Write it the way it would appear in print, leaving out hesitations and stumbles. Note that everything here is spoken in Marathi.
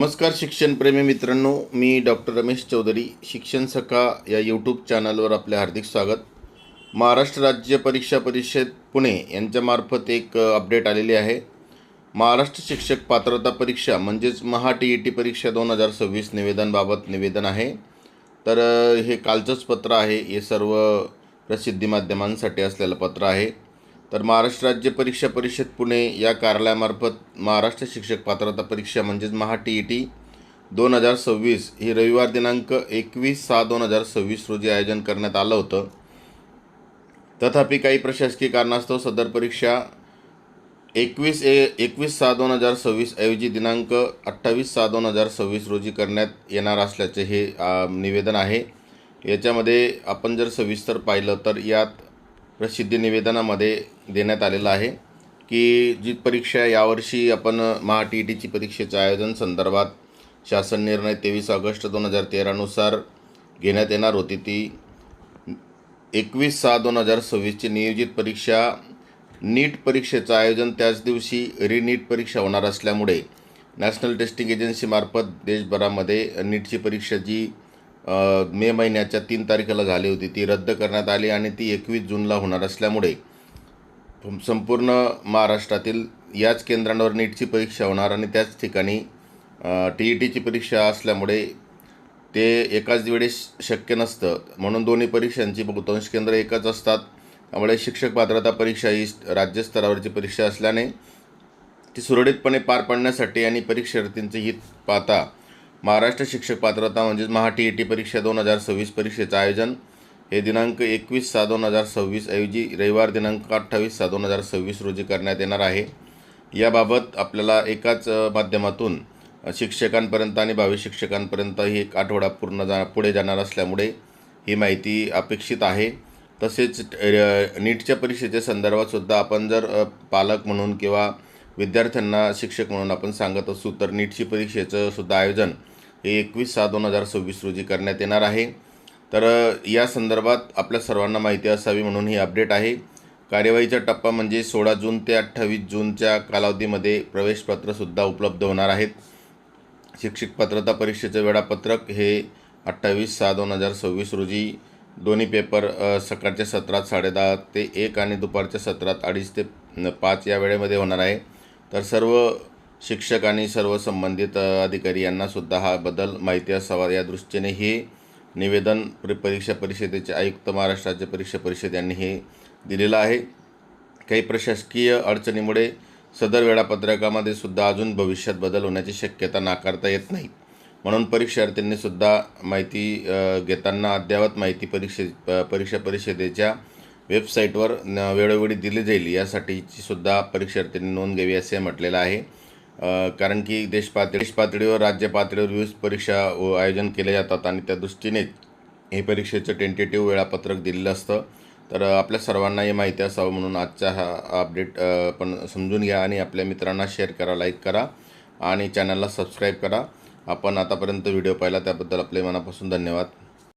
नमस्कार शिक्षणप्रेमी मित्रांनो, मी डॉक्टर रमेश चौधरी. शिक्षण सखा या यूट्यूब चॅनलवर आपले हार्दिक स्वागत. महाराष्ट्र राज्य परीक्षा परिषद पुणे यांच्यामार्फत एक अपडेट आलेली आहे. महाराष्ट्र शिक्षक पात्रता परीक्षा म्हणजेच महा-TET परीक्षा 2026 निवेदनबाबत निवेदन आहे. तर हे कालचंच पत्र आहे. हे सर्व प्रसिद्धी माध्यमांसाठी असलेलं पत्र आहे. तर महाराष्ट्र राज्य परीक्षा परिषद पुणे या कार्यालयामार्फत महाराष्ट्र शिक्षक पात्रता परीक्षा म्हणजेच महा-TET 2026 ही रविवार दिनांक 21/6/2026 रोजी आयोजन करण्यात आलं होतं. तथापि काही प्रशासकीय कारणास्तव सदर परीक्षा 21/6/2026 ऐवजी दिनांक 28/6/2026 रोजी करण्यात येणार असल्याचे हे निवेदन आहे. याच्यामध्ये आपण जर सविस्तर पाहिलं तर यात प्रसिद्धी निवेदनामध्ये देण्यात आलेलं आहे की जी परीक्षा यावर्षी आपण महा-TETची परीक्षेचं आयोजन संदर्भात शासन निर्णय 23 ऑगस्ट 2013 नुसार घेण्यात येणार होती, ती 21/6/2026ची नियोजित परीक्षा नीट परीक्षेचं आयोजन त्याच दिवशी नीट परीक्षा होणार असल्यामुळे नॅशनल टेस्टिंग एजन्सीमार्फत देशभरामध्ये नीटची परीक्षा जी मे महिन्याच्या 3 तारखेला झाली होती ती रद्द करण्यात आली आणि ती 21 जूनला होणार असल्यामुळे संपूर्ण महाराष्ट्रातील याच केंद्रांवर नीटची परीक्षा होणार आणि त्याच ठिकाणी TETची परीक्षा असल्यामुळे ते एकाच वेळेस शक्य नसतं. म्हणून दोन्ही परीक्षांची बहुतांश केंद्र एकच असतात. त्यामुळे शिक्षक पात्रता परीक्षा ही राज्यस्तरावरची परीक्षा असल्याने ती सुरळीतपणे पार पाडण्यासाठी आणि परीक्षार्थींचे हित पाहता महाराष्ट्र शिक्षक पात्रता म्हणजेच महा-TET परीक्षा 2026 परीक्षेचं आयोजन हे दिनांक 21/6/2026 ऐवजी रविवार दिनांक 28/6/2026 रोजी करण्यात येणार आहे. याबाबत आपल्याला एकाच माध्यमातून शिक्षकांपर्यंत आणि भावी शिक्षकांपर्यंत ही एक आठवडा पुढे जाणार असल्यामुळे ही माहिती अपेक्षित आहे. तसेच नीटच्या परीक्षेच्या संदर्भातसुद्धा आपण जर पालक म्हणून किंवा विद्यार्थ्यांना शिक्षक म्हणून आपण सांगत असू तर नीटची परीक्षेचं सुद्धा आयोजन हे 21/6/2026 रोजी करण्यात येणार आहे. तर या संदर्भात आपल्या सर्वांना माहिती असावी म्हणून ही अपडेट आहे. कार्यवाहीचा टप्पा म्हणजे 16 जून ते 28 जूनच्या कालावधीमध्ये प्रवेशपत्रसुद्धा उपलब्ध होणार आहेत. शिक्षक पात्रता परीक्षेचं वेळापत्रक हे 28/6/2026 रोजी दोन्ही पेपर सकाळच्या सत्रात 10:30 ते 1 आणि दुपारच्या सत्रात 2:30 ते 5 या वेळेमध्ये होणार आहे. तर सर्व शिक्षक आणि सर्व संबंधित अधिकारी यांनासुद्धा हा बदल माहिती असावा या दृष्टीने हे निवेदन परीक्षा परिषदेचे आयुक्त महाराष्ट्र राज्य परीक्षा परिषद यांनी हे दिलेलं आहे. काही प्रशासकीय अडचणीमुळे सदर वेळापत्रकामध्ये सुद्धा अजून भविष्यात बदल होण्याची शक्यता नाकारता येत नाही. म्हणून परीक्षार्थींनी सुद्धा माहिती घेताना अद्ययावत माहिती परीक्षा परिषदेच्या वेबसाईटवर वेळोवेळी दिली जाईल यासाठीची सुद्धा परीक्षार्थींनी नोंद घ्यावी असे म्हटलेलं आहे. कारण की देश पातळीवर राज्य पातळीवर विविध परीक्षा आयोजन केले जातात आणि त्या दृष्टीने हे परीक्षेचं टेंटेटिव्ह वेळापत्रक दिलेलं असतं. तर आपल्या सर्वांना ही माहिती असावं म्हणून आजचा हा अपडेट पण समजून घ्या आणि आपल्या मित्रांना शेअर करा, लाईक करा आणि चॅनलला सबस्क्राईब करा. आपण आतापर्यंत व्हिडिओ पाहिला त्याबद्दल आपले मनापासून धन्यवाद.